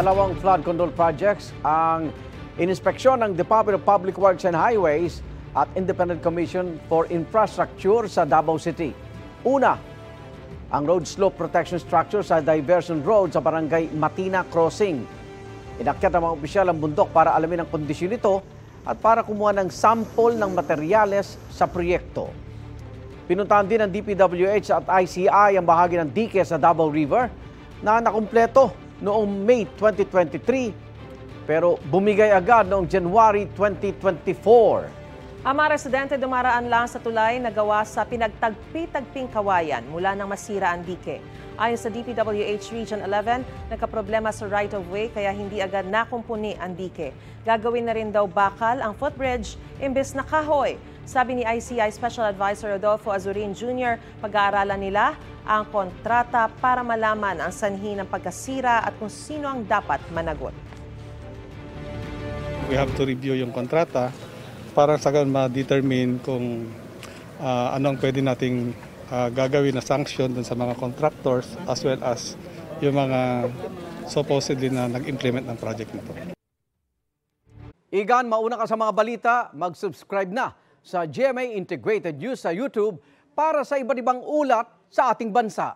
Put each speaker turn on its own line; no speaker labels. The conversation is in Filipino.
dalawang flood control projects ang ininspeksyon ng Department of Public Works and Highways at Independent Commission for Infrastructure sa Davao City. Una, ang road slope protection structure sa diversion road sa barangay Matina Crossing. Inakyat ng mga opisyal ang bundok para alamin ang kondisyon nito at para kumuha ng sample ng materyales sa proyekto. Pinuntahan din ng DPWH at ICI ang bahagi ng dike sa Davao River na nakumpleto noong May 2023 pero bumigay agad noong January 2024.
Ang mga residente dumaraan lang sa tulay na gawa sa pinagtagpi-tagping kawayan mula nang masira ang dike. Ayon sa DPWH Region 11, nagkaproblema sa right-of-way kaya hindi agad nakumpuni ang dike. Gagawin na rin daw bakal ang footbridge imbes na kahoy. Sabi ni ICI Special Advisor Rodolfo Azurin Jr., pag-aaralan nila ang kontrata para malaman ang sanhi ng pagkasira at kung sino ang dapat managot.
We have to review yung kontrata para sa ganun ma-determine kung anong pwede nating gagawin na sanction dun sa mga contractors as well as yung mga supposedly na nag-implement ng project nito.
Igan, mauna ka sa mga balita, mag-subscribe na sa GMA Integrated News sa YouTube para sa iba't ibang ulat sa ating bansa.